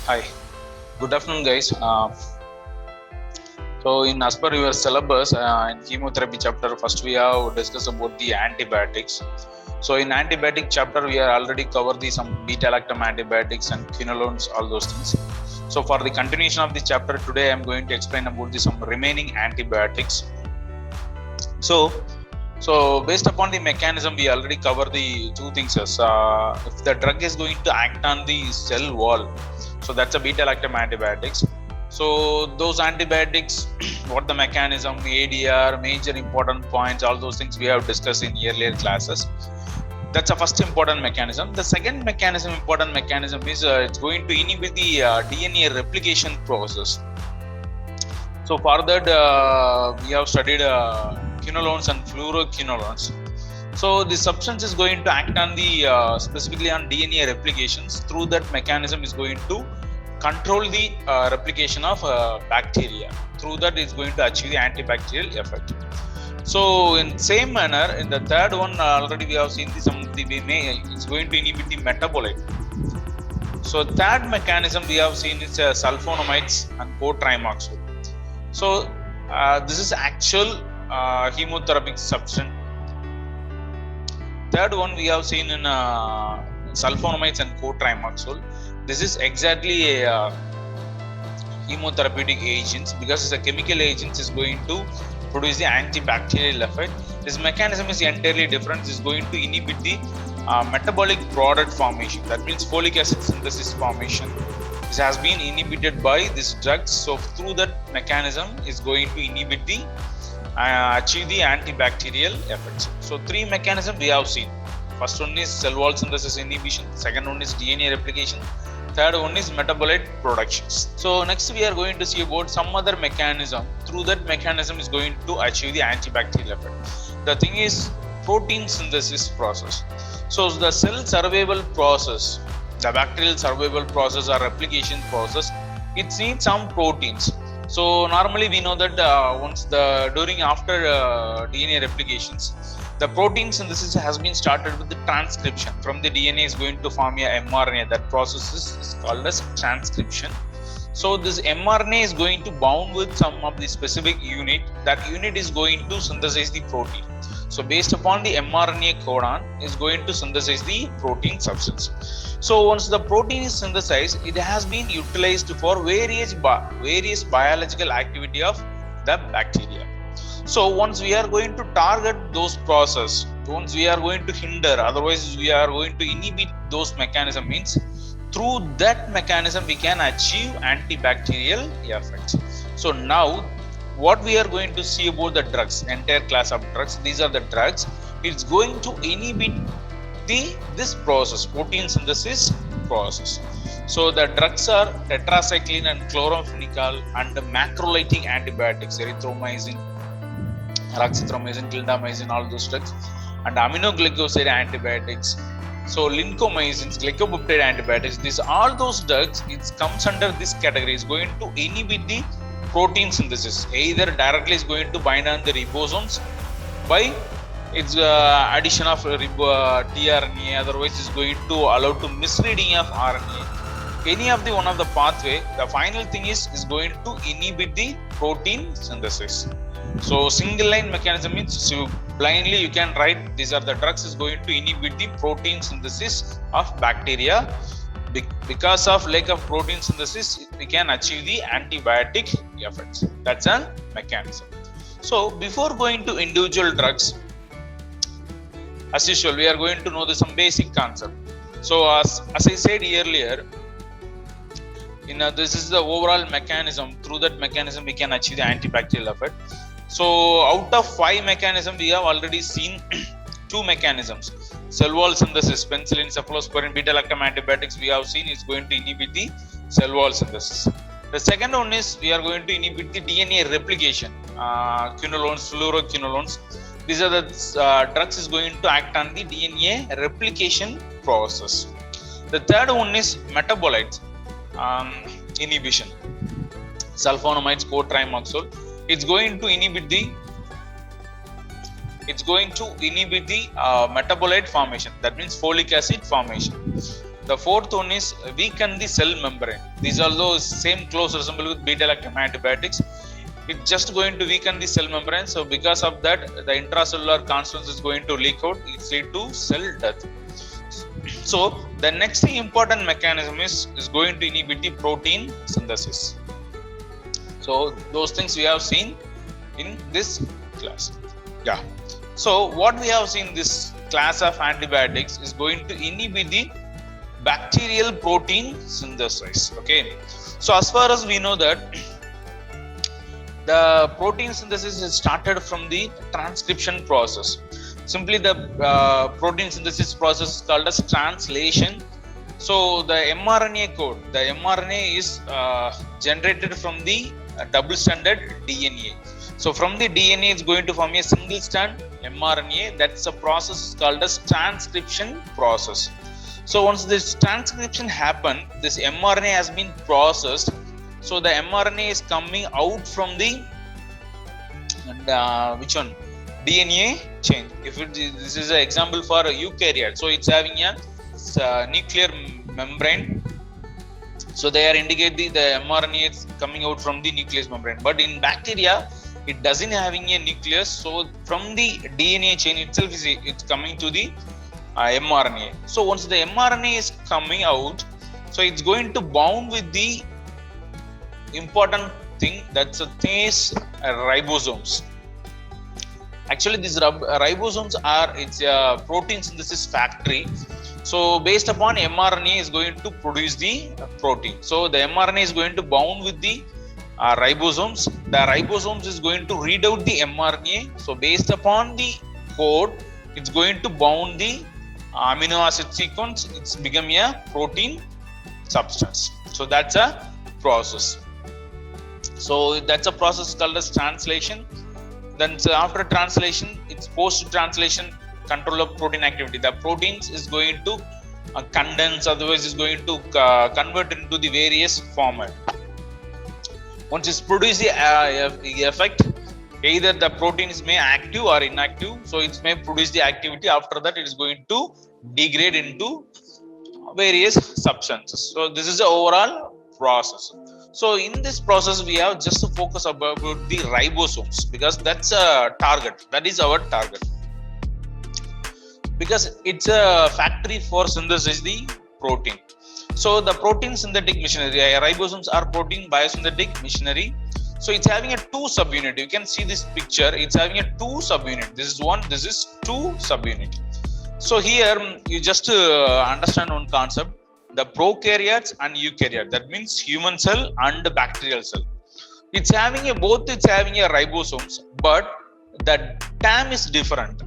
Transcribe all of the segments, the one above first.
Hi, good afternoon, guys. In as per your syllabus, in chemotherapy chapter, first we have discussed about the antibiotics. So, in antibiotic chapter, we are already covered the some beta-lactam antibiotics and quinolones, all those things. So, for the continuation of the chapter today, I am going to explain about the some remaining antibiotics. So based upon the mechanism, we already cover the two things. If the drug is going to act on the cell wall, so that's a beta-lactam antibiotics. So those antibiotics, what the mechanism, ADR, major important points, all those things we have discussed in earlier classes. That's a first important mechanism. The second important mechanism is it's going to inhibit the DNA replication process. So for that, we have studied quinolones and fluoroquinolones. So the substance is going to act on the specifically on DNA replications. Through that mechanism is going to control the replication of bacteria. Through that is going to achieve the antibacterial effect. So in same manner, in the third one already we have seen it's going to inhibit the metabolite. So third mechanism we have seen is sulfonamides and cotrimoxazole. So this is actual chemotherapeutic substance. Third one we have seen in sulfonamides and cotrimoxazole. This is exactly a chemotherapeutic agent because it's a chemical agent is going to produce the antibacterial effect. This mechanism is entirely different. It's going to inhibit the metabolic product formation. That means folic acid synthesis formation. This has been inhibited by this drug. So through that mechanism is going to inhibit the achieve the antibacterial effects. So three mechanisms we have seen. First one is cell wall synthesis inhibition. Second one is DNA replication. Third one is metabolite productions. So next we are going to see about some other mechanism. Through that mechanism is going to achieve the antibacterial effect. The thing is protein synthesis process. So the cell survival process, the bacterial survival process or replication process, it needs some proteins. So normally we know that after DNA replications, the protein synthesis has been started with the transcription. From the DNA is going to form a mRNA. That process is called as transcription. So this mRNA is going to bound with some of the specific unit. That unit is going to synthesize the protein. So based upon the mRNA codon is going to synthesize the protein substance. So once the protein is synthesized, it has been utilized for various biological activity of the bacteria. So once we are going to target those process, once we are going to hinder, otherwise we are going to inhibit those mechanism, means through that mechanism we can achieve antibacterial effects. So now what we are going to see about the drugs, entire class of drugs, these are the drugs. It's going to inhibit this process, protein synthesis process. So the drugs are tetracycline and chloramphenicol and macrolide antibiotics, erythromycin, azithromycin, clindamycin, all those drugs, and aminoglycoside antibiotics. So lincomycins, glycopeptide antibiotics, these all those drugs, it comes under this category. Is going to inhibit the protein synthesis. Either directly is going to bind on the ribosomes by its addition of tRNA, otherwise is going to allow to misreading of RNA. Any of the one of the pathway, the final thing is going to inhibit the protein synthesis. So single line mechanism means so blindly you can write these are the drugs is going to inhibit the protein synthesis of bacteria. Because of lack of protein synthesis, we can achieve the antibiotic effects. That's a mechanism. So before going to individual drugs, as usual, we are going to know some basic concept. So as I said earlier, this is the overall mechanism. Through that mechanism, we can achieve the antibacterial effect. So out of 5 mechanisms, we have already seen 2 mechanisms. Cell wall synthesis, penicillin, cephalosporin, beta-lactam antibiotics we have seen is going to inhibit the cell wall synthesis. The second one is we are going to inhibit the DNA replication, quinolones, fluoroquinolones. These are the drugs is going to act on the DNA replication process. The third one is metabolites inhibition, sulfonamides, cotrimoxazole. It's going to inhibit the metabolite formation. That means folic acid formation. The fourth one is weaken the cell membrane. These are those same close resemble with beta-lactam antibiotics. It's just going to weaken the cell membrane. So because of that, the intracellular constants is going to leak out. It's lead to cell death. So the next important mechanism is going to inhibit the protein synthesis. So those things we have seen in this class. Yeah. So what we have seen this class of antibiotics is going to inhibit the bacterial protein synthesis. Okay. So as far as we know that the protein synthesis is started from the transcription process. Simply the protein synthesis process is called as translation. So the mRNA code, the mRNA is generated from the double stranded DNA. So from the DNA it's going to form a single strand mRNA. That's a process called as transcription process. So once this transcription happen, this mRNA has been processed. So the mRNA is coming out from the which one? DNA chain. If this is an example for a eukaryote, so it's having a nuclear membrane. So they are indicate the mRNA is coming out from the nucleus membrane. But in bacteria, it doesn't having a nucleus. So from the DNA chain itself, it's coming to the mRNA. So once the mRNA is coming out, so it's going to bound with the important thing, that's a thing is ribosomes. Actually these ribosomes are, it's a protein synthesis factory. So based upon mRNA is going to produce the protein. So the mRNA is going to bound with the ribosomes. The ribosomes is going to read out the mRNA. So based upon the code, it's going to bound the amino acid sequence. It's become a protein substance. So that's a process. So that's a process called as translation. Then so after translation, it's post-translation control of protein activity. The proteins is going to condense, otherwise is going to convert into the various format. Once it's produced the effect, either the protein is may active or inactive. So it may produce the activity. After that, it is going to degrade into various substances. So this is the overall process. So in this process, we have just to focus about the ribosomes because that's a target. That is our target. Because it's a factory for synthesis the protein. So the protein synthetic machinery, ribosomes are protein biosynthetic machinery. So it's having a two subunit. You can see this picture. It's having a two subunit. This is one. This is two subunit. So here you just understand one concept: the prokaryotes and eukaryote. That means human cell and bacterial cell. It's having a both. It's having a ribosomes, but the term is different.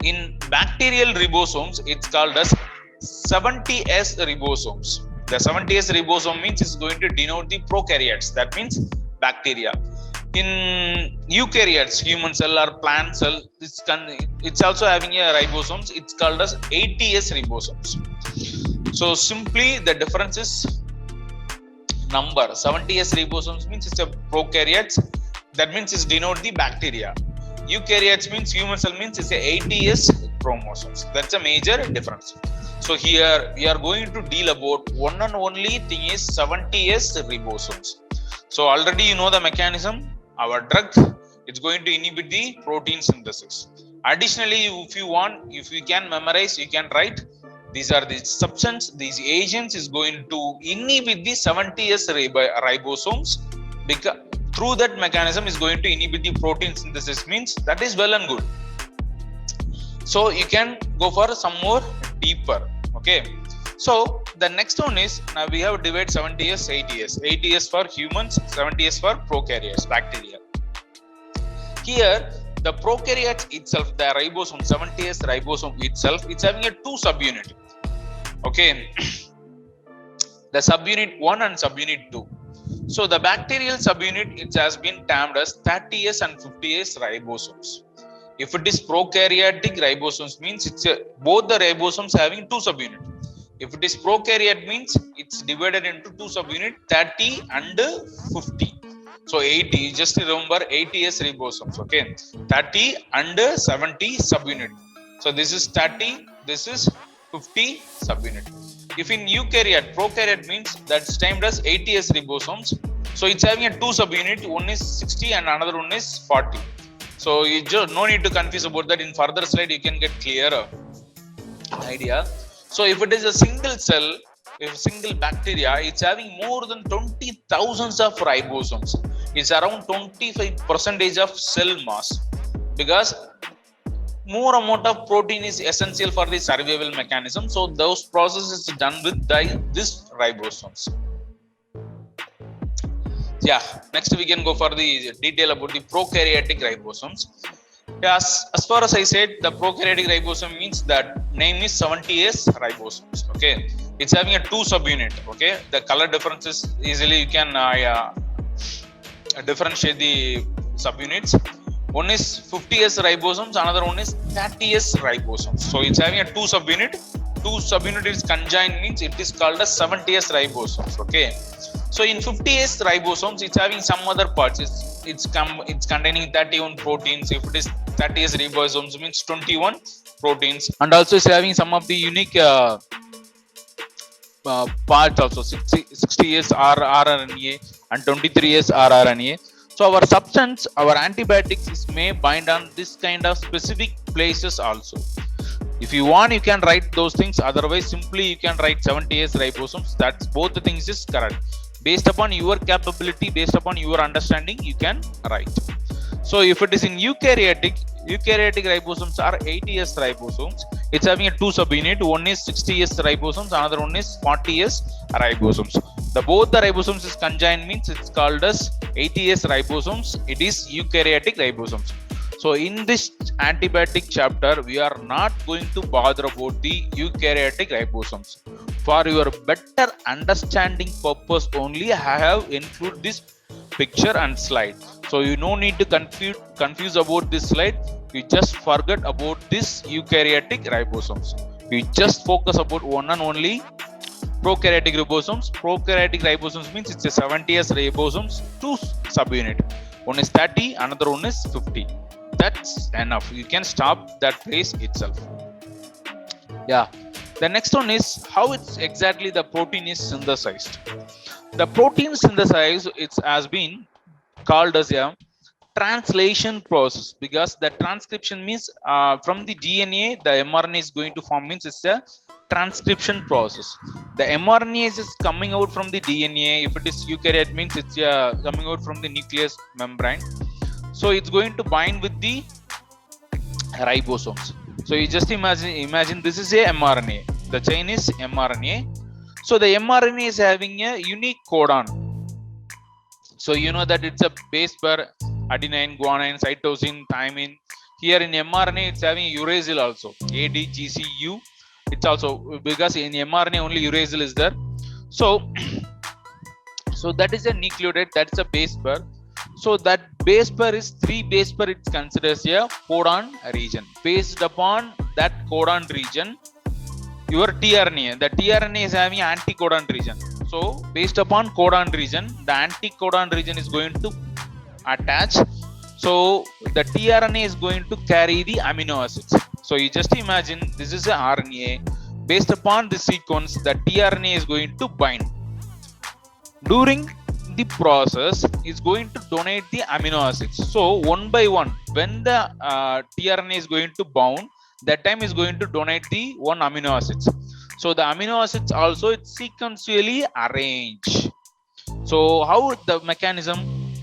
In bacterial ribosomes, it's called as 70S ribosomes. The 70S ribosome means it's going to denote the prokaryotes. That means bacteria. In eukaryotes, human cell or plant cell, it's also having a ribosomes. It's called as 80S ribosomes. So simply the difference is number. 70S ribosomes means it's a prokaryotes. That means it's denote the bacteria. Eukaryotes means human cell means it's a 80S chromosomes. That's a major difference. So here we are going to deal about one and only thing is 70S ribosomes. So already you know the mechanism. Our drug, it's going to inhibit the protein synthesis. Additionally, if you want, if you can memorize, you can write. These are the substance, these agents is going to inhibit the 70S ribosomes because through that mechanism is going to inhibit the protein synthesis means that is well and good. So you can go for some more deeper. Okay. So the next one is now we have divided 70S, 80S. 80S for humans, 70S for prokaryotes, bacteria. Here the prokaryotes itself, the ribosome, 70S ribosome itself, it's having a two subunit. Okay. The subunit 1 and subunit 2. So the bacterial subunit, it has been termed as 30S and 50S ribosomes. If it is prokaryotic ribosomes means it's both the ribosomes having two subunit. If it is prokaryote means it's divided into two subunit 30 and 50. So 80, just remember 80S ribosomes. Okay, 30 and 70 subunit. So this is 30, this is 50 subunit. If in eukaryote, prokaryote means that's timed as 80s ribosomes. So it's having a 2 subunit, one is 60 and another one is 40. So you just no need to confuse about that. In further slide you can get clearer idea. So if it is a single cell, if single bacteria, it's having more than 20,000 of ribosomes. It's around 25% of cell mass, because more amount of protein is essential for the survival mechanism. So those processes done with this ribosomes. Yeah, next we can go for the detail about the prokaryotic ribosomes. Yes, as far as I said, the prokaryotic ribosome means that name is 70S ribosomes. Okay, it's having a 2 subunit. Okay, the color differences easily you can differentiate the subunits. One is 50S ribosomes, another one is 30S ribosomes. So it's having a 2 subunit. 2 subunit is conjoined means it is called as 70S ribosomes. Okay. So in 50S ribosomes, it's having some other parts. It's containing 31 proteins. If it is 30S ribosomes, means 21 proteins, and also it's having some of the unique parts also. 60S rRNA and 23S rRNA. So our substance, our antibiotics may bind on this kind of specific places also. If you want, you can write those things. Otherwise, simply you can write 70S ribosomes. That's both the things is correct. Based upon your capability, based upon your understanding, you can write. So if it is in eukaryotic ribosomes are 80S ribosomes. It's having a 2 subunit. One is 60S ribosomes, another one is 40S ribosomes. Both the ribosomes is conjoined means it's called as 80S ribosomes. It is eukaryotic ribosomes. So in this antibiotic chapter, we are not going to bother about the eukaryotic ribosomes. For your better understanding purpose only, I have included this picture and slide. So you no need to confuse about this slide. You just forget about this eukaryotic ribosomes. You just focus about one and only prokaryotic ribosomes. Prokaryotic ribosomes means it's a 70S ribosomes, 2 subunit. One is 30, another one is 50. That's enough. You can stop that place itself. Yeah. The next one is how it's exactly the protein is synthesized. The protein synthesized, it has been called as a translation process, because the transcription means from the DNA the mRNA is going to form, means it's a transcription process. The mRNA is coming out from the DNA. If it is eukaryote means it's coming out from the nucleus membrane. So it's going to bind with the ribosomes. So you just imagine this is a mRNA. The chain is mRNA. So the mRNA is having a unique codon. So you know that it's a base pair, adenine, guanine, cytosine, thymine. Here in mRNA, it's having uracil also, ADGCU. It's also, because in mRNA only uracil is there. So that is a nucleotide, that's a base pair. So that base pair is 3 base pair. It's considered as a codon region. Based upon that codon region, your tRNA, the tRNA is having anticodon region. So based upon codon region, the anticodon region is going to attach. So the tRNA is going to carry the amino acids. So you just imagine this is a RNA. Based upon this sequence, the tRNA is going to bind. During the process is going to donate the amino acids. So one by one, when the tRNA is going to bound, that time is going to donate the one amino acids. So the amino acids also it's sequentially arranged. So how the mechanism,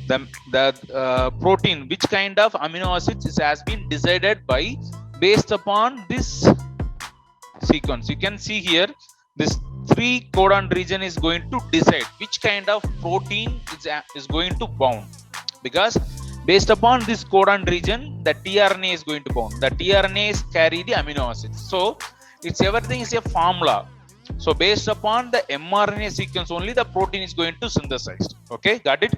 the protein, which kind of amino acids has been decided by based upon this sequence. You can see here this 3 codon region is going to decide which kind of protein is going to bound, because based upon this codon region the tRNA is going to bound. The tRNA is carry the amino acids. So it's everything is a formula. So based upon the mRNA sequence only the protein is going to synthesize. Okay, got it?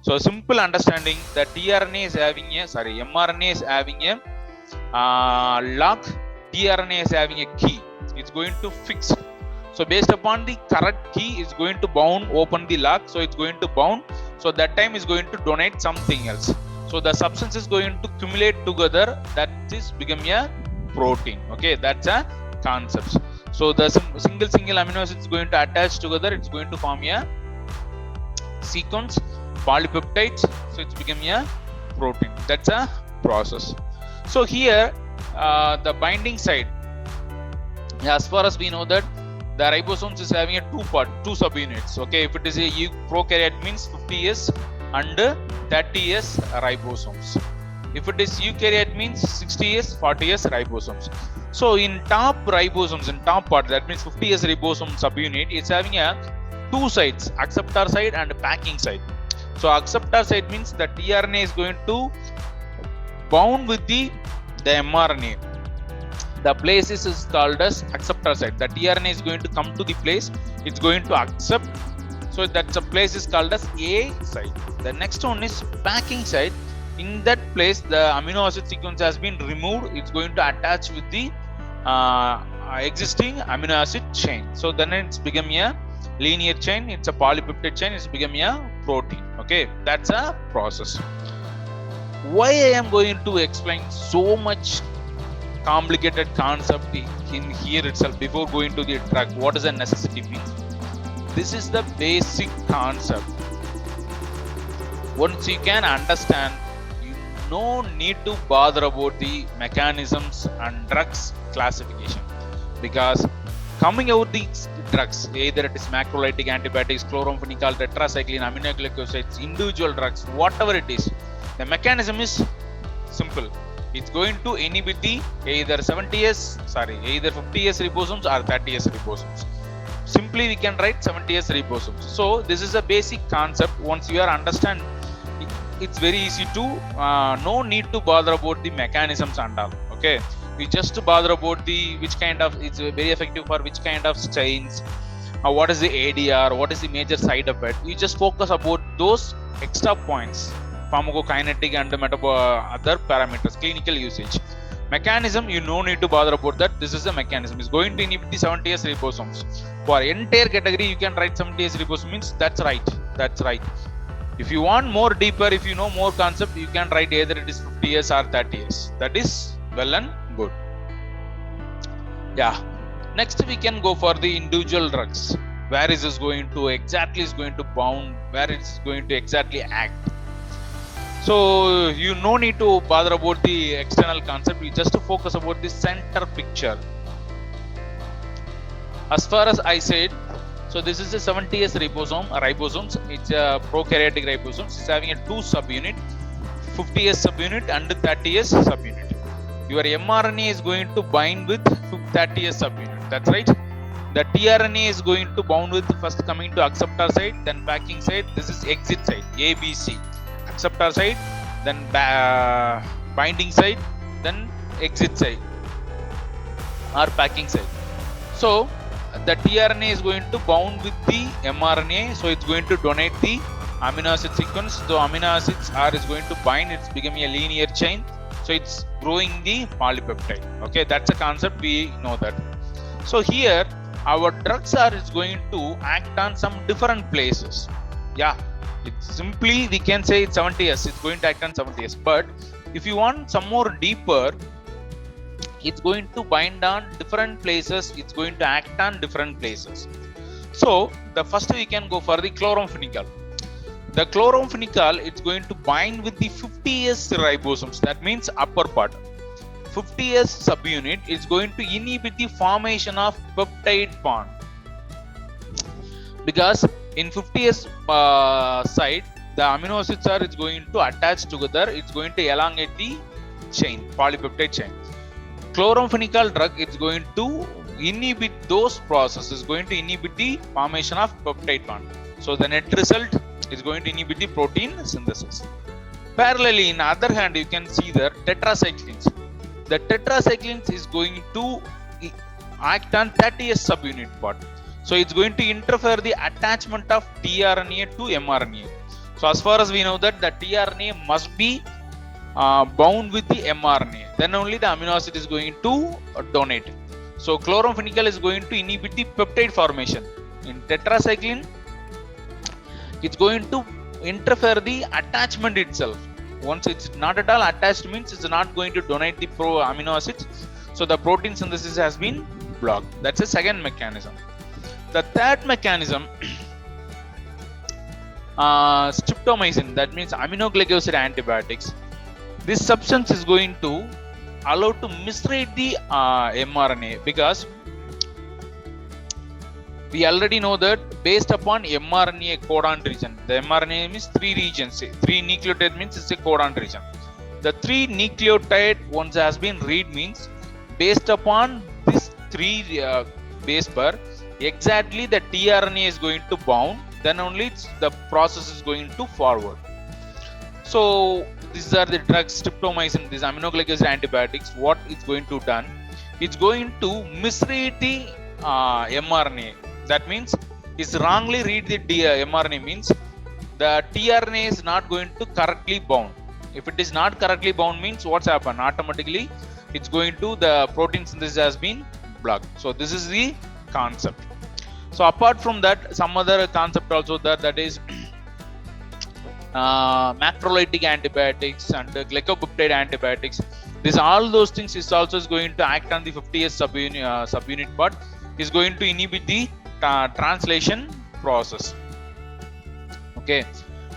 So simple understanding, the tRNA is having a mRNA is having a lock, tRNA is having a key. It's going to fix. So based upon the correct key is going to bound, open the lock. So it's going to bound. So that time is going to donate something else. So the substance is going to accumulate together. That is become a protein. Okay, that's a concept. So the single amino acid is going to attach together. It's going to form a sequence, polypeptides. So it's become a protein. That's a process. So here the binding side, as far as we know that the ribosomes is having a two subunits. Okay, if it is a prokaryote means 50s and 30s ribosomes. If it is eukaryote means 60s 40s ribosomes. So in top ribosomes, in top part, that means 50s ribosome subunit, it's having a two sides, acceptor side and packing side. So acceptor side means the tRNA is going to bound with the mRNA. The place is called as acceptor site. The tRNA is going to come to the place, it's going to accept. So that's a place is called as A site. The next one is packing site. In that place, the amino acid sequence has been removed. It's going to attach with the existing amino acid chain. So then it's become a linear chain. It's a polypeptide chain. It's become a protein. Okay, that's a process. Why I am going to explain so much complicated concept in here itself before going to the drug? What is a necessity mean? This is the basic concept. Once you can understand, you no need to bother about the mechanisms and drugs classification, because coming out these drugs, either it is macrolytic antibiotics, chloramphenicol, tetracycline, aminoglycosides, individual drugs, whatever it is, the mechanism is simple. It's going to inhibit the either 50s ribosomes or 30s ribosomes. Simply we can write 70s ribosomes. So this is a basic concept. Once you are understand, it's very easy to no need to bother about the mechanisms and all. Okay, we just bother about the which kind of, it's very effective for which kind of strains, what is the ADR, what is the major side effect. You just focus about those extra points, pharmacokinetic and other parameters, clinical usage. Mechanism, you no need to bother about that. This is the mechanism. It's going to inhibit the 70s ribosomes. For entire category, you can write 70s ribosomes means that's right. That's right. If you want more deeper, if you know more concept, you can write either it is 50s or 30s. That is well and good. Yeah. Next, we can go for the individual drugs. Where is this going to exactly is going to bound? Where it is going to exactly act? So you no need to bother about the external concept. You just focus about the center picture. As far as I said, so this is a 70s ribosomes. It's a prokaryotic ribosomes. It's having a two subunit, 50s subunit and 30s subunit. Your mRNA is going to bind with 30s subunit. That's right. The tRNA is going to bound with first coming to acceptor side, then packing side. This is exit side, ABC. Acceptor side, then binding side, then exit side or packing side. So the tRNA is going to bound with the mRNA, so it's going to donate the amino acid sequence. So amino acids are is going to bind, it's becoming a linear chain, so it's growing the polypeptide. Okay, that's a concept, we know that. So here our drugs are is going to act on some different places. Yeah, it's simply we can say it's 70s, it's going to act on 70s. But if you want some more deeper, it's going to bind on different places, it's going to act on different places. So the first we can go for the chloramphenicol. The chloramphenicol, it's going to bind with the 50s ribosomes, that means upper part. 50s subunit is going to inhibit the formation of peptide bond, because in 50s side the amino acids are is going to attach together, it's going to elongate the chain, polypeptide chain. Chloramphenicol drug is going to inhibit those processes, going to inhibit the formation of peptide bond. So the net result is going to inhibit the protein synthesis. Parallelly, in other hand, you can see the tetracyclines. The tetracyclines is going to act on 30s subunit part. So it's going to interfere the attachment of tRNA to mRNA. So as far as we know that the tRNA must be bound with the mRNA, then only the amino acid is going to donate. So chloramphenicol is going to inhibit the peptide formation. In tetracycline, it's going to interfere the attachment itself. Once it's not at all attached means it's not going to donate the amino acids. So the protein synthesis has been block. That's the second mechanism. The third mechanism, streptomycin, that means aminoglycoside antibiotics. This substance is going to allow to misread the mRNA, because we already know that based upon mRNA codon region, the mRNA means 3 regions, 3 nucleotide means it's a codon region. The 3 nucleotide once has been read means based upon this 3 base pair, exactly the tRNA is going to bound, then only the process is going to forward. So these are the drugs, streptomycin, these aminoglycoside antibiotics. What it's going to done? It's going to misread the mRNA. That means it's wrongly read the mRNA means the tRNA is not going to correctly bound. If it is not correctly bound means what's happened? Automatically it's going to the protein synthesis has been blocked. So this is the concept. So apart from that, some other concept also that is macrolytic antibiotics and glycopeptide antibiotics. This all those things is also going to act on the 50S subunit part, is going to inhibit the translation process. Okay,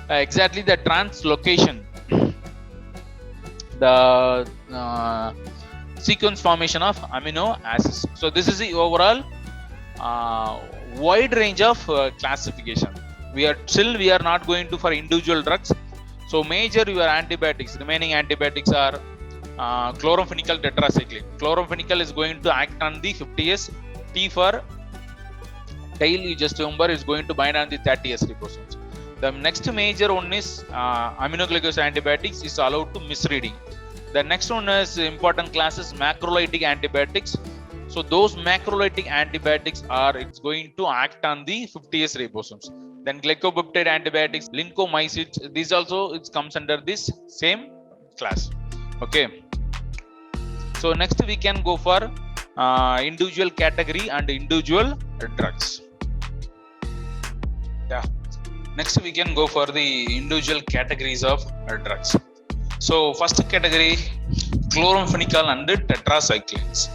exactly the translocation, the sequence formation of amino acids. So this is the overall wide range of classification. We are not going to for individual drugs. So major your antibiotics, remaining antibiotics are chloramphenicol tetracycline. Chloramphenicol is going to act on the 50S. T for tail, you just remember, is going to bind on the 30S ribosomes. The next major one is aminoglycoside antibiotics is allowed to misreading. The next one is important class is macrolytic antibiotics. So those macrolytic antibiotics it's going to act on the 50S ribosomes. Then glycopeptide antibiotics, lincomycin, these also it comes under this same class. Okay. So next we can go for individual category and individual drugs. Yeah. Next we can go for the individual categories of drugs. So first category, chloramphenicol and tetracyclines.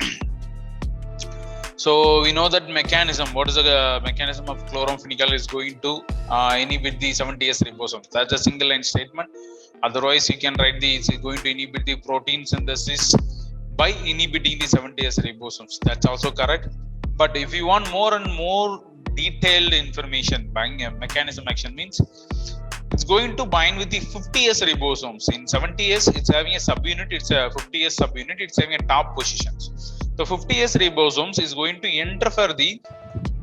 So we know that mechanism. What is the mechanism of chloramphenicol is going to inhibit the 70S ribosomes. That's a single line statement. Otherwise, you can write it's going to inhibit the protein synthesis by inhibiting the 70S ribosomes. That's also correct. But if you want more and more detailed information, mechanism action means it's going to bind with the 50S ribosomes. In 70S, it's having a subunit. It's a 50S subunit. It's having a top positions. The 50S ribosomes is going to interfere the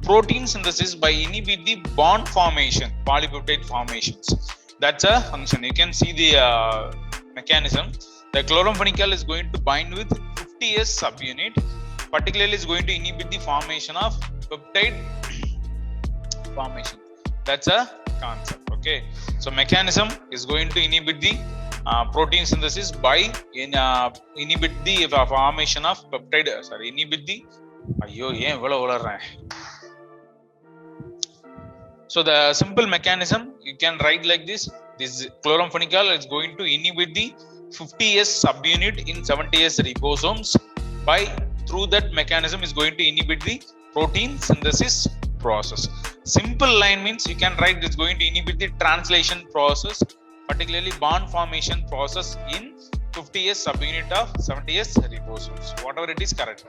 protein synthesis by inhibit the bond formation, polypeptide formations. That's a function. You can see the mechanism. The chloramphenicol is going to bind with 50S subunit. Particularly is going to inhibit the formation of peptide formation. That's a concept. Okay. So mechanism is going to inhibit the protein synthesis by inhibit the formation of peptide. Inhibit the. So the simple mechanism you can write like this. This chloramphenicol is going to inhibit the 50S subunit in 70S ribosomes by through that mechanism is going to inhibit the protein synthesis process. Simple line means you can write it's going to inhibit the translation process, particularly bond formation process in 50S subunit of 70S ribosomes. Whatever it is correct.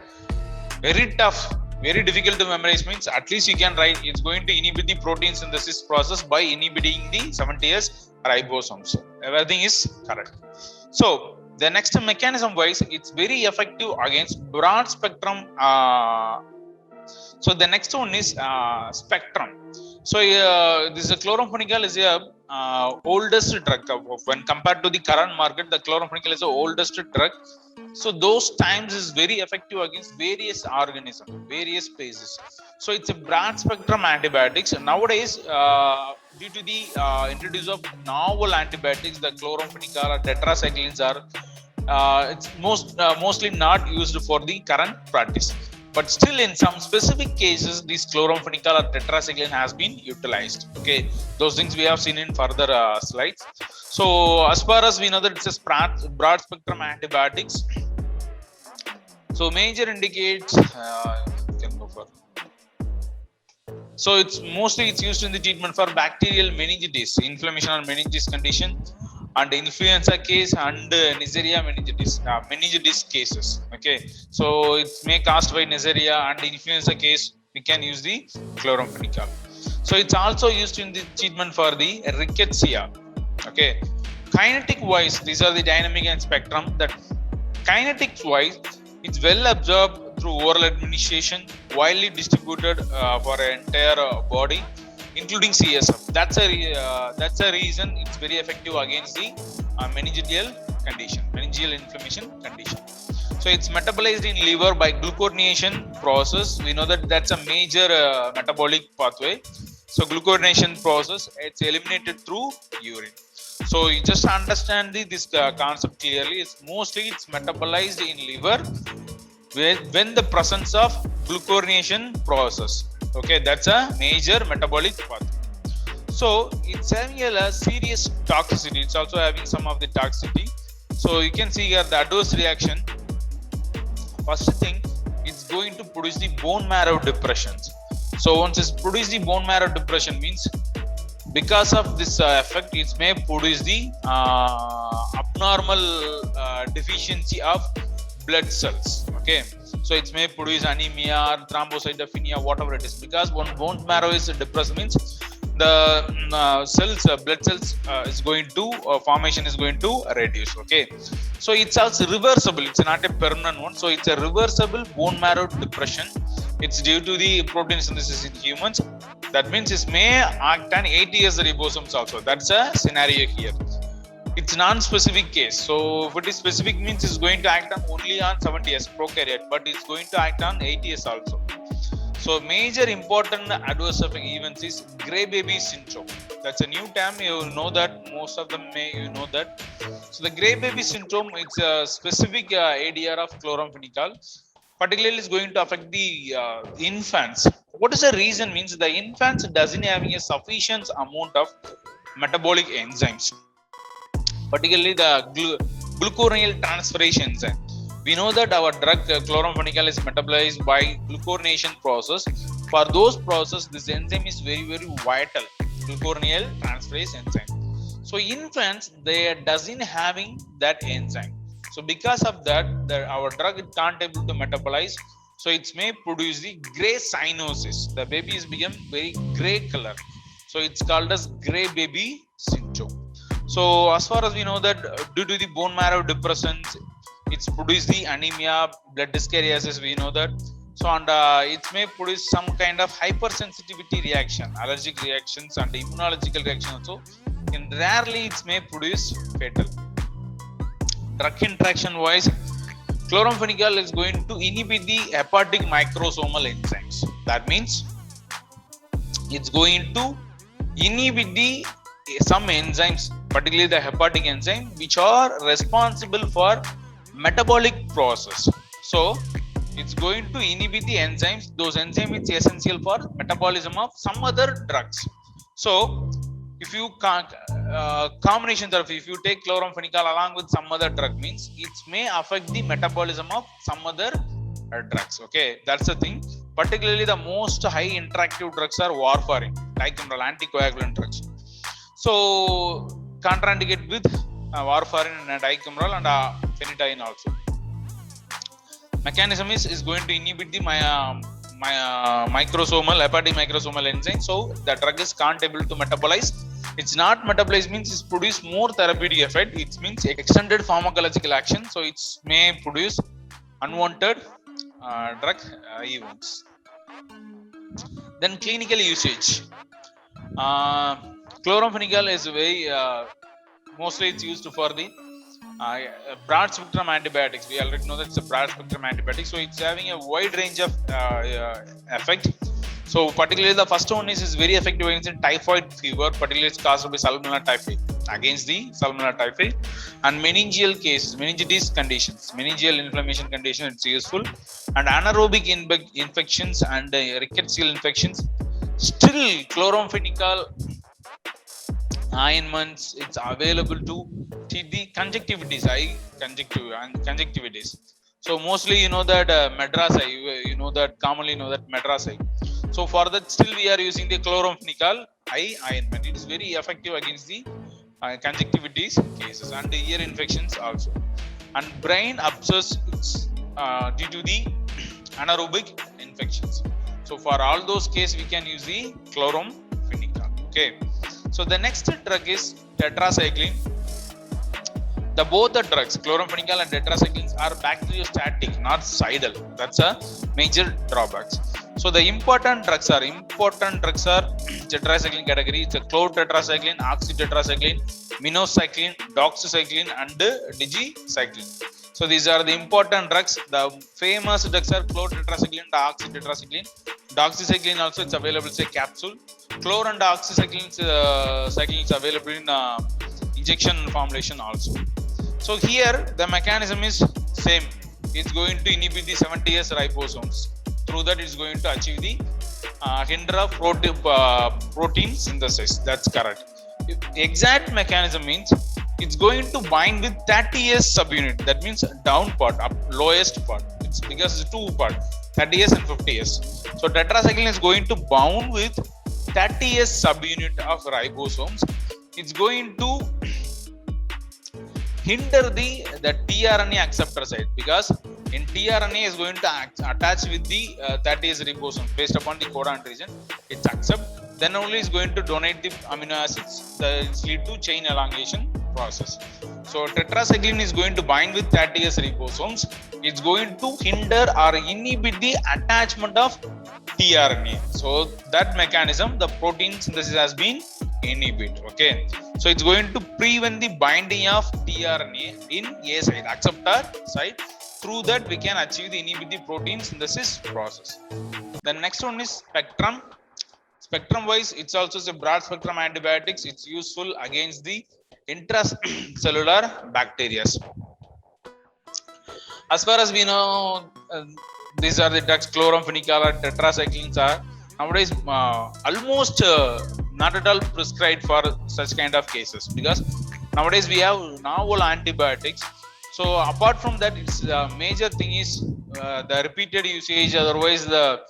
Very tough, very difficult to memorize means at least you can write it's going to inhibit the protein synthesis process by inhibiting the 70S ribosomes. Everything is correct. So the next mechanism wise, it's very effective against broad spectrum. So the next one is spectrum. So this chloramphenicol is a oldest drug when compared to the current market. The chloramphenicol is the oldest drug. So those times is very effective against various organisms, various species. So it's a broad spectrum antibiotics. Nowadays, due to the introduce of novel antibiotics, the chloramphenicol or tetracyclines are it's mostly not used for the current practice. But still, in some specific cases, this chloramphenicol or tetracycline has been utilized. Okay, those things we have seen in further slides. So, as far as we know that it's a broad spectrum antibiotics. So, major indicates So it's used in the treatment for bacterial meningitis, inflammation or meningitis condition, and influenza case and Neisseria meningitis cases. Okay, so it's may caused by Neisseria and influenza case. We can use the chloramphenicol. So it's also used in the treatment for the rickettsia. Okay, kinetic wise, these are the dynamic and spectrum. That kinetics wise, it's well absorbed through oral administration, widely distributed for an entire body, including CSF. That's a reason it's very effective against the meningeal condition, meningeal inflammation condition. So it's metabolized in liver by glucuronation process. We know that that's a major metabolic pathway. So glucuronation process, it's eliminated through urine. So you just understand this concept clearly. It's metabolized in liver when the presence of glucuronation process. Okay, that's a major metabolic pathway. So it's having a serious toxicity. It's also having some of the toxicity. So you can see here the adverse reaction. First thing, it's going to produce the bone marrow depressions. So once it's produced the bone marrow depression means because of this effect, it may produce the abnormal deficiency of blood cells. Okay, so it may produce anemia or thrombocytopenia, whatever it is, because when bone marrow is depressed means the blood cells is going to formation is going to reduce. Okay, so it's also reversible, it's not a permanent one. So it's a reversible bone marrow depression. It's due to the protein synthesis in humans. That means it may act on 80 years ribosomes also. That's a scenario here. It's non-specific case. So if it is specific means it's going to act on only on 70S prokaryote, but it's going to act on 80S also. So major important adverse events is gray baby syndrome. That's a new term. You know that most of them you know that. So the gray baby syndrome, it's a specific ADR of chloramphenicol. Particularly is going to affect the infants. What is the reason? Means the infants doesn't having a sufficient amount of metabolic enzymes, particularly the glucuronidase transferase enzyme. We know that our drug chloramphenicol is metabolized by glucuronation process. For those process, this enzyme is very vital, glucuronidase transferase enzyme. So infants, they doesn't having that enzyme. So because of that, our drug can't able to metabolize. So it may produce the gray cyanosis. The baby is become very gray color. So it's called as gray baby syndrome. So as far as we know that due to the bone marrow depressants, it's produced the anemia, blood dyskaryosis. We know that. So and it may produce some kind of hypersensitivity reaction, allergic reactions and immunological reaction also. And rarely it may produce fatal. Drug interaction wise, chloramphenicol is going to inhibit the hepatic microsomal enzymes. That means it's going to inhibit some enzymes, particularly the hepatic enzyme, which are responsible for metabolic process. So it's going to inhibit the enzymes. Those enzymes is essential for metabolism of some other drugs. So if you combination therapy, if you take chloramphenicol along with some other drug means it may affect the metabolism of some other drugs. Okay, that's the thing. Particularly the most high interactive drugs are warfarin, dicambrol, anticoagulant drugs. So contraindicate with warfarin and dicambrol and phenytoin also. Mechanism is going to inhibit the hepatic microsomal enzyme. So the drug is can't able to metabolize. It's not metabolized means it's produce more therapeutic effect. It means extended pharmacological action. So it may produce unwanted drug events. Then clinical usage. Chloramphenicol is very mostly it's used for the broad spectrum antibiotics. We already know that it's a broad spectrum antibiotic. So it's having a wide range of effect. So particularly the first one is very effective against typhoid fever, particularly it's caused by Salmonella typhi, against the Salmonella typhi, and meningeal cases, meningitis conditions, meningeal inflammation condition, it's useful, and anaerobic infections and rickettsial infections. Still chloramphenicol ointments, it's available to treat the conjunctivitis, eye conjunctivitis. So mostly you know that Madras eye, you know that commonly know that Madras eye. So for that, still we are using the chloramphenicol eye ointment. It is very effective against the conjunctivitis cases and ear infections also. And brain abscess due to the anaerobic infections. So for all those cases, we can use the chloramphenicol. Okay. So the next drug is tetracycline. Both the drugs, chloramphenicol and tetracyclines, are bacteriostatic, not cidal. That's a major drawback. So the important drugs are tetracycline category. It's a chlortetracycline, oxytetracycline, minocycline, doxycycline, and digicycline. So these are the important drugs. The famous drugs are chlortetracycline, oxytetracycline. Doxycycline also, it's available as a capsule. Chlor and oxycycline cycline is available in injection formulation also. So here the mechanism is same. It's going to inhibit the 70S ribosomes. Through that, it's going to achieve the hinder of protein synthesis. That's correct. Exact mechanism means it's going to bind with 30S subunit. That means down part, up lowest part. It's because it's two part, 30S and 50S. So tetracycline is going to bound with 30S subunit of ribosomes. It's going to hinder the tRNA acceptor site, because in tRNA is going to attach with the 30S ribosome based upon the codon region. It's accept, then only is going to donate the amino acids. It's lead to chain elongation process. So tetracycline is going to bind with 30S ribosomes. It's going to hinder or inhibit the attachment of tRNA. So that mechanism, the protein synthesis has been inhibited. Okay. So it's going to prevent the binding of tRNA in A site, acceptor site. Through that, we can achieve the inhibit the protein synthesis process. The next one is spectrum. Spectrum wise, it's also a broad spectrum antibiotics. It's useful against the intracellular bacteria. As far as we know, these are the drugs, chloramphenicol and tetracyclines are nowadays almost not at all prescribed for such kind of cases, because nowadays we have novel antibiotics. So apart from that, it's major thing is the repeated usage, otherwise the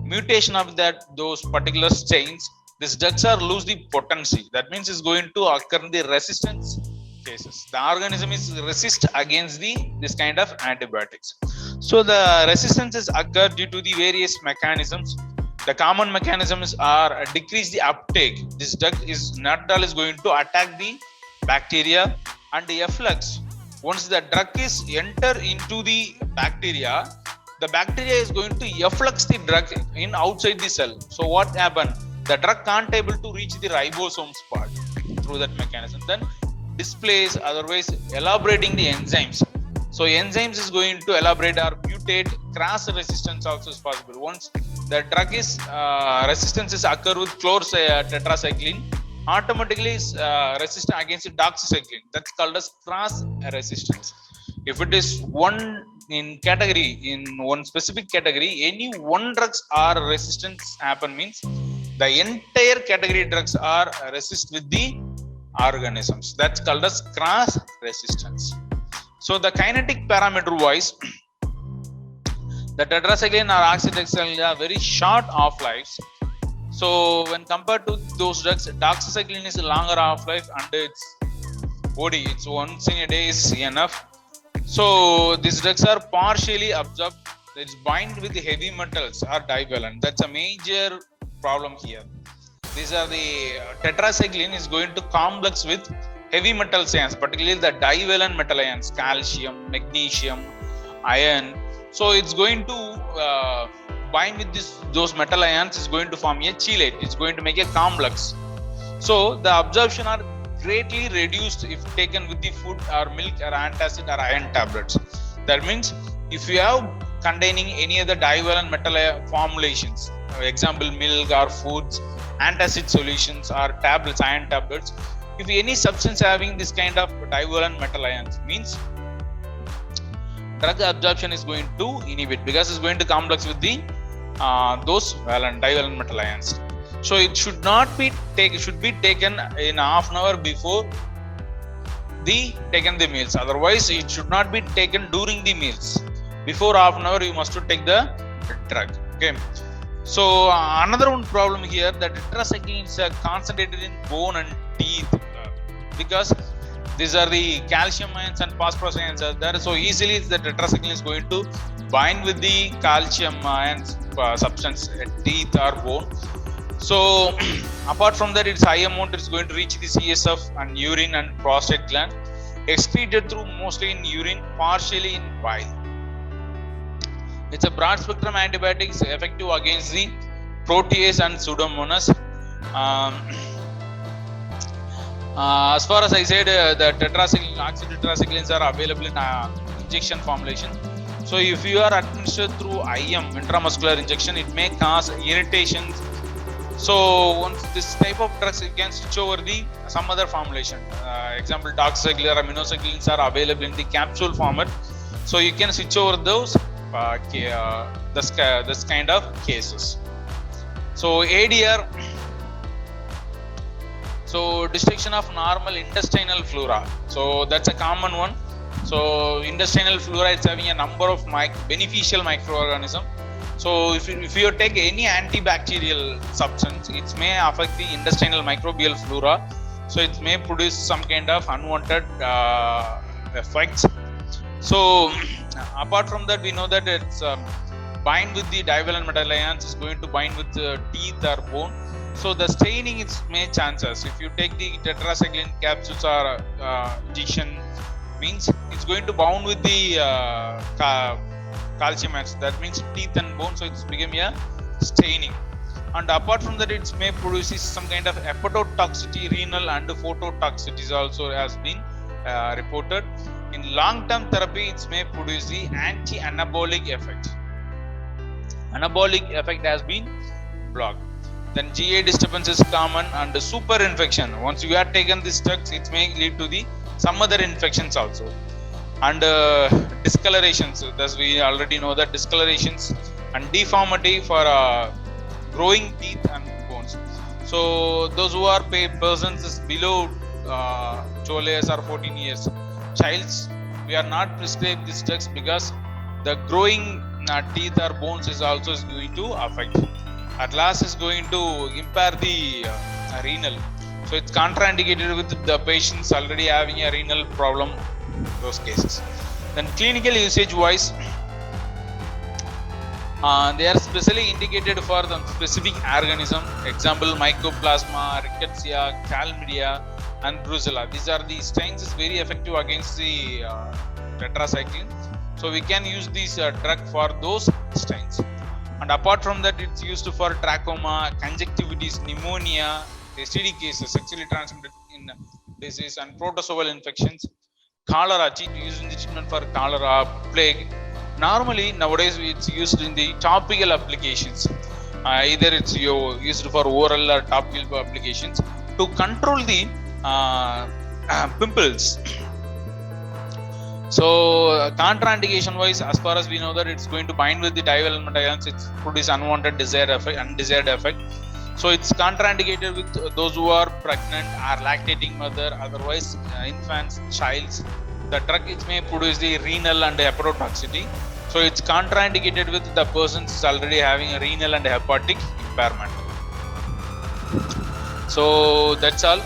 mutation of those particular strains. These drugs are lose the potency. That means it's going to occur in the resistance cases. The organism is resist against this kind of antibiotics. So the resistances occur due to the various mechanisms. The common mechanisms are decrease the uptake. This drug is not at all is going to attack the bacteria, and the efflux. Once the drug is enter into the bacteria is going to efflux the drug in outside the cell. So what happened? The drug can't able to reach the ribosomes part through that mechanism. Then displays, otherwise elaborating the enzymes. So enzymes is going to elaborate or mutate. Cross resistance also is possible. Once the drug is resistance is occur with tetracycline, automatically is resistant against doxycycline. That's called as cross resistance. If it is one in category, in one specific category, any one drugs are resistance happen means the entire category drugs are resist with the organisms. That's called as cross resistance. So the kinetic parameter wise, the tetracycline or oxytetracycline are very short half-lives. So when compared to those drugs, doxycycline is a longer half-life and it's OD. It's once in a day is enough. So these drugs are partially absorbed. It's bind with the heavy metals or divalent. That's a major problem here. These are the tetracycline is going to complex with heavy metal ions, particularly the divalent metal ions, calcium, magnesium, iron. So it's going to bind with those metal ions is going to form a chelate. It's going to make a complex. So the absorption are greatly reduced if taken with the food or milk or antacid or iron tablets. That means if you have containing any other divalent metal formulations, example milk or foods, antacid solutions or tablets, iron tablets, if any substance having this kind of divalent metal ions means drug absorption is going to inhibit, because it's going to complex with the those divalent metal ions. So it should not be taken, should be taken in half an hour before taken the meals. Otherwise it should not be taken during the meals. Before half an hour you must to take the drug. Okay. So another one problem here, that tetracyclines are concentrated in bone and teeth, because these are the calcium ions and phosphorus ions are there, so easily the tetracycline is going to bind with the calcium ions substance at teeth or bone. So apart from that, its high amount is going to reach the CSF and urine and prostate gland, excreted through mostly in urine, partially in bile. It's a broad spectrum antibiotics effective against the protease and pseudomonas. As far as I said, the oxytetracyclines are available in injection formulation. So if you are administered through IM, intramuscular injection, it may cause irritations. So once this type of drugs, you can switch over the some other formulation. Example, doxycycline or aminocyclines are available in the capsule format. So you can switch over those this kind of cases. So ADR, so destruction of normal intestinal flora. So that's a common one. So intestinal flora is having a number of beneficial microorganisms. So if you take any antibacterial substance, it may affect the intestinal microbial flora. So it may produce some kind of unwanted effects. So apart from that, we know that it's bind with the divalent metal ions, is going to bind with teeth or bone. So the staining is may chances. If you take the tetracycline capsules or injection, means it's going to bound with the calcium ions. That means teeth and bone. So it's become a staining. And apart from that, it may produce some kind of hepatotoxicity, renal and phototoxicity also has been reported. In long-term therapy, it may produce the anti-anabolic effect. Anabolic effect has been blocked. Then GI disturbance is common, and super infection. Once you have taken these drugs, it may lead to the some other infections also. And discolorations. Thus we already know that discolorations and deformity for growing teeth and bones. So those who are persons is below 12 years or 14 years, childs, we are not prescribed these drugs because the growing teeth or bones is also going to affect. At last is going to impair the renal. So it's contraindicated with the patients already having a renal problem, those cases. Then clinical usage wise, they are specially indicated for the specific organism. Example, Mycoplasma, Rickettsia, Chlamydia and Brucella. These are the strains is very effective against the tetracycline. So we can use this drug for those strains. And apart from that, it's used for trachoma, conjunctivitis, pneumonia, STD cases, sexually transmitted disease, and protozoal infections. Cholera, used in the treatment for cholera, plague. Normally nowadays it's used in the topical applications. Either it's used for oral or topical applications to control the pimples. So contraindication wise, as far as we know that it's going to bind with the divalent metal ions, it's produce unwanted undesired effect. So it's contraindicated with those who are pregnant or lactating mother, otherwise infants, childs. The drug it may produce the renal and hepatotoxicity. So it's contraindicated with the persons already having a renal and hepatic impairment. So that's all.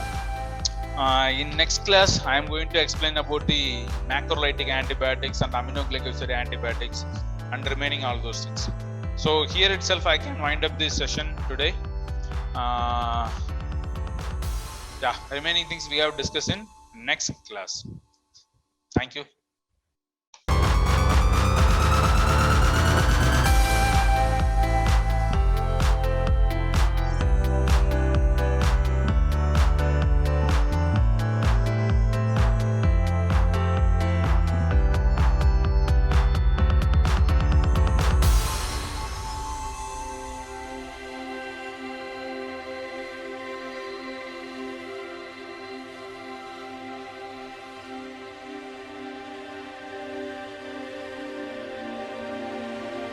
In next class, I am going to explain about the macrolytic antibiotics and aminoglycoside antibiotics and remaining all those things. So here itself, I can wind up this session today. Remaining things we have discussed in next class. Thank you.